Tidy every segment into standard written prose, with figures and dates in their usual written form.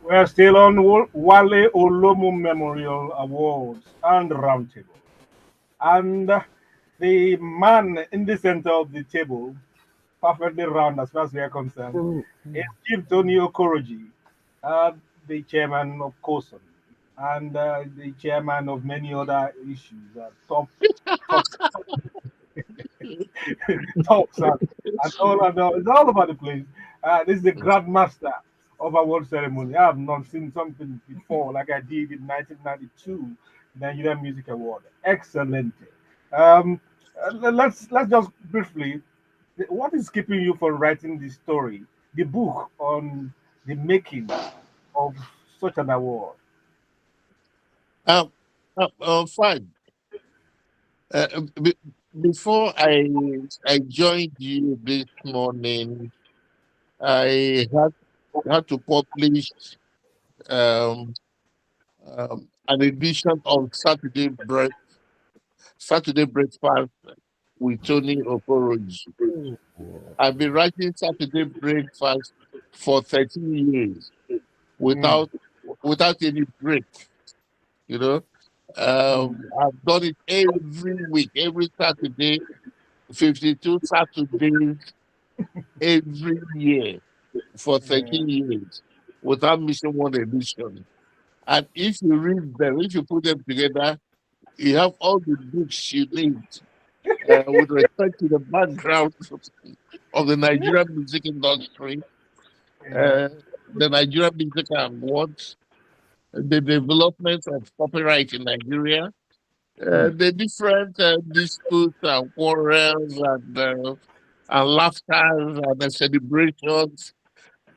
We're still on Wale Olomu Memorial Awards and Roundtable. And the man in the center of the table, perfectly round as far as we are concerned, is Chief Tony Okoroji, uh, the chairman of COSON and the chairman of many other issues, top talks and all. It's all over the place. This is the grandmaster of award ceremony. I have not seen something before like I did in 1992 Nigerian Music Award. Excellent. Um, let's just briefly. What is keeping you from writing the story, the book on the making of such an award? Um, Fine. Uh, be- Before I joined you this morning, I had to publish um, an edition of Saturday Breakfast with Tony Okoroji. I've been writing Saturday Breakfast for 13 years Mm, without without any break. You know, mm, I've done it every week, every Saturday, 52 Saturdays every year for yeah. 13 years without missing one edition. And if you read them, if you put them together, you have all the books you need with respect to the background of the Nigerian music industry, Yeah. uh, the Nigerian music awards, the development of copyright in Nigeria, the different disputes and quarrels and laughters and the celebrations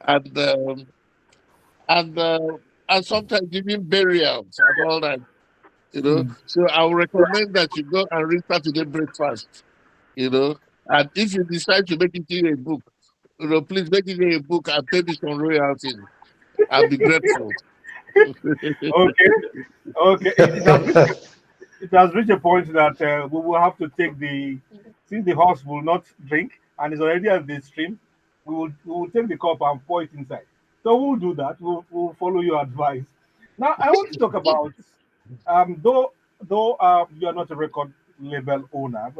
and um, and uh, and sometimes even burials and all that. Mm. So I would recommend that you go and read Saturday Breakfast. You know, and if you decide to make it into a book, please make it a book and pay me some royalties. I'll be grateful. Okay, okay. It has reached a point that we will have to take since the horse will not drink and is already at the stream, we will take the cup and pour it inside. So we'll do that. We'll follow your advice. Now I want to talk about though you are not a record label owner,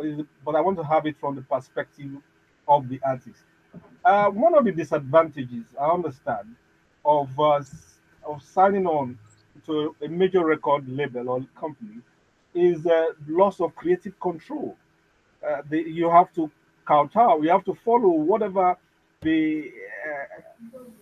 but I want to have it from the perspective of the artist. One of the disadvantages I understand of signing on to a major record label or company is loss of creative control. You have to kowtow, you have to follow whatever the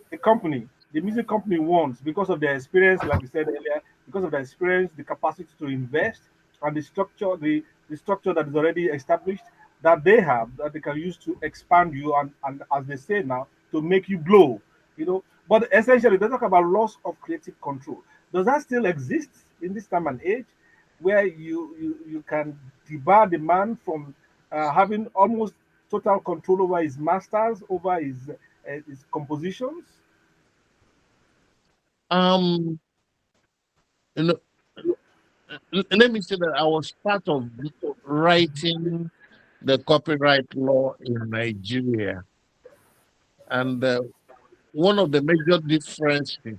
the company, the music company wants because of their experience, like we said earlier, because of their experience, the capacity to invest, and the structure that is already established that they have that they can use to expand you and as they say now, to make you blow. But essentially they talk about loss of creative control. Does that still exist in this time and age where you can debar the man from having almost total control over his masters, over his compositions? um, you know, Let me say that I was part of writing the copyright law in Nigeria, and one of the major differences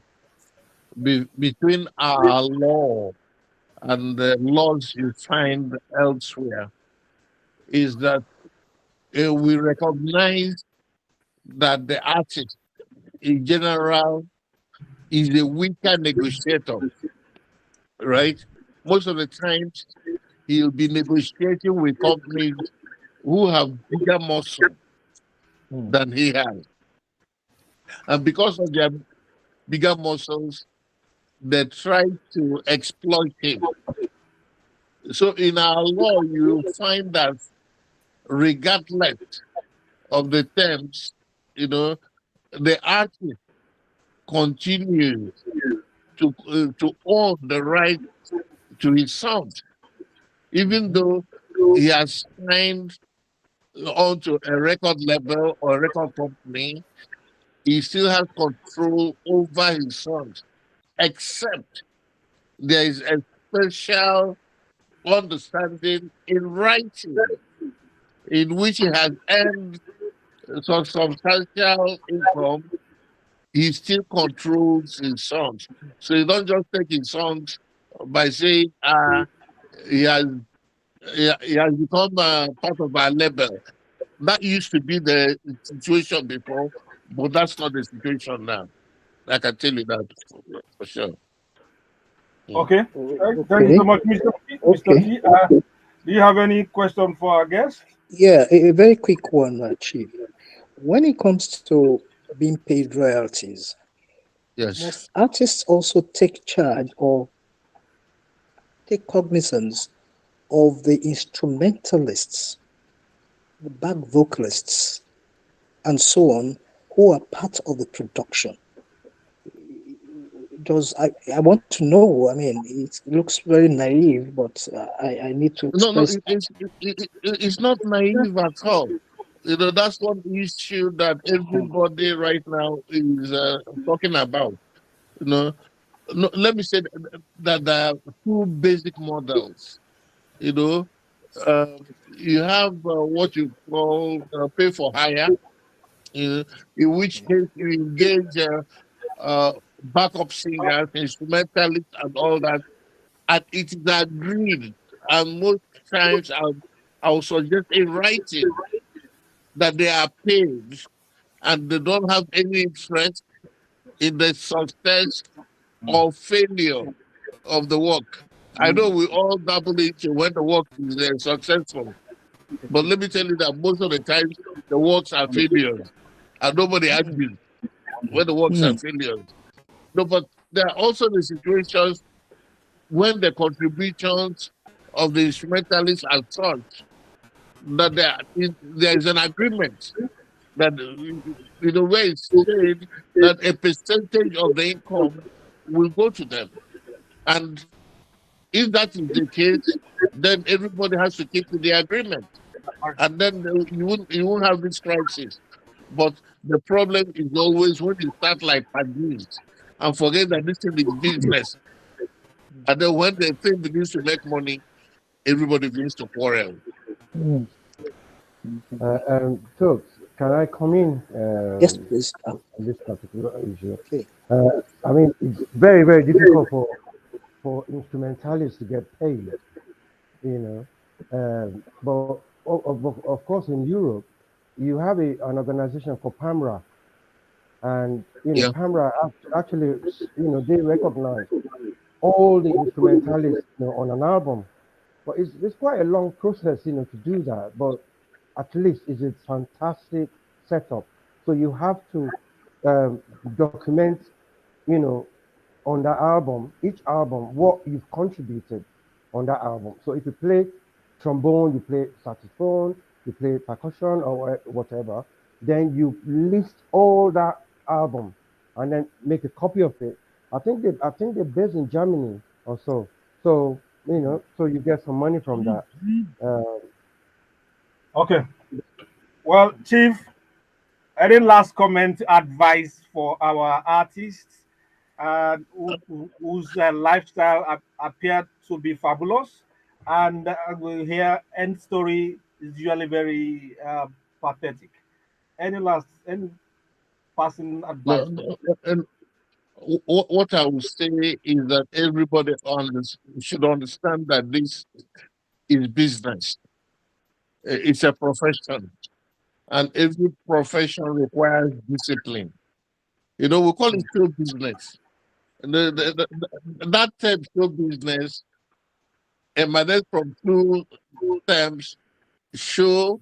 between our law and the laws you find elsewhere is that we recognize that the artist in general is a weaker negotiator, right? Most of the times he'll be negotiating with companies who have bigger muscle than he has. And because of their bigger muscles, they try to exploit him. So in our law, you find that regardless of the terms, the artist continues to own the right to his sound, even though he has signed onto a record label or a record company. He still has control over his songs, except there is a special understanding in writing in which he has earned some substantial income. he still controls his songs. So you don't just take his songs by saying, he has he has become part of our label. That used to be the situation before, but that's not the situation now. I can tell you that for sure. Mm. Okay. Thank you so Okay. much, Mr. T. Mr. Okay. T, do you have any question for our guest? Yeah, a very quick one, Chief. When it comes to being paid royalties, Yes. must artists also take charge or take cognizance of the instrumentalists, the back vocalists, and so on, who are part of the production? Does I want to know? I mean, it looks very naive, but I need to No, no, express that. it's not naive at all. That's one issue that everybody right now is talking about. You know, no, let me say that there are two basic models. You know, you have what you call pay for hire, you know, in which case you engage backup singers, instrumentalists, and all that, and it is agreed. And most times, I'll suggest in writing that they are paid and they don't have any interest in the success or failure of the work. I know we all double into when the work is successful, but let me tell you that most of the times the works are failures, and nobody argues when the works are Hmm. failures. No, but there are also the situations when the contributions of the instrumentalists are such that there is an agreement that, in a way, it's said that a percentage of the income will go to them. And if that is the case, then everybody has to keep to the agreement. And then you won't have this crisis. But the problem is always when you start like Padis and forget that this thing is business. And then when the thing begins to make money, everybody begins to quarrel. Hmm. So, can I come in Yes, please. on this particular issue? Okay. I mean, it's very, very difficult for instrumentalists to get paid, you know. But of course, in Europe, you have an organization called PAMRA, and Yeah. PAMRA actually, they recognize all the instrumentalists, on an album. But it's quite a long process, to do that. But at least it's a fantastic setup. So you have to document, you know, on that album, each album, what you've contributed on that album. So if you play trombone, you play saxophone, you play percussion or whatever, then you list all that album and then make a copy of it. I think they're based in Germany or so. So so you get some money from that. Uh, Okay. Well, Chief, any last comment, advice for our artists whose lifestyle appeared to be fabulous, and we hear end story is usually very pathetic. Any passing No, advice? no, and what I would say is that everybody should understand that this is business. It's a profession, and every profession requires discipline. We call it show business. That term show business emanates from two terms, show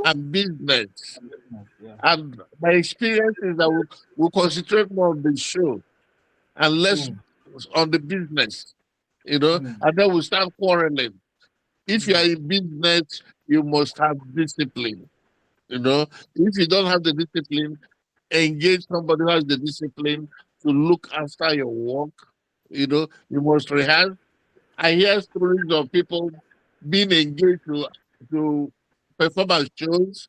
and business. Yeah. And my experience is that we'll concentrate more on the show and less Mm, on the business, mm, and then we start quarreling. If you are mm, in business, you must have discipline. If you don't have the discipline, engage somebody who has the discipline to look after your work. You must rehearse. I hear stories of people being engaged to perform at shows.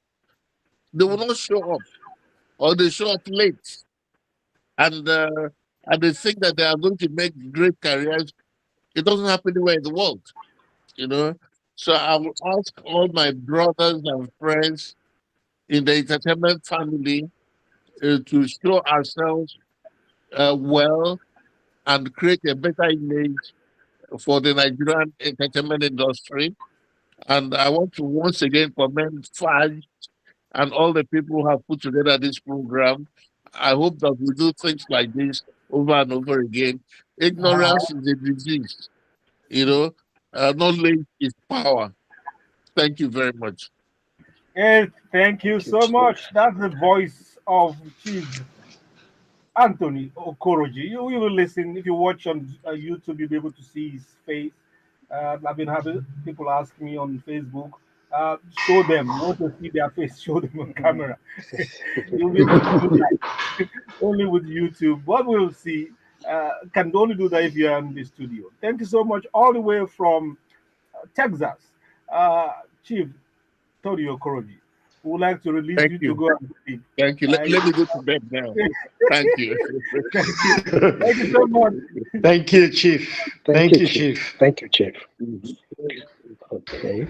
They will not show up, or they show up late, and uh, and they think that they are going to make great careers. It doesn't happen anywhere in the world, you know. So I will ask all my brothers and friends in the entertainment family to show ourselves well and create a better image for the Nigerian entertainment industry. And I want to once again commend Faj and all the people who have put together this program. I hope that we do things like this over and over again. Ignorance is a disease, you know. Knowledge is power. Thank you very much. Thank you Thank you, so Chief. much. That's the voice of Chief Anthony Okoroji. You will listen. If you watch on YouTube, you'll be able to see his face. I've been having people ask me on Facebook, show them. You want to see their face, show them on camera. You'll be able to do that only with YouTube. What we'll see can only do that if you're in the studio. Thank you so much, all the way from Texas, uh, Chief Tony Okoroji. We would like to release Thank you to you. go and sleep. Thank you. Let me go to bed now. Thank you. Thank you. Thank you so much. Thank you, Chief. Thank Thank you, you, Chief. Chief. Thank you, Chief. Mhm. Okay.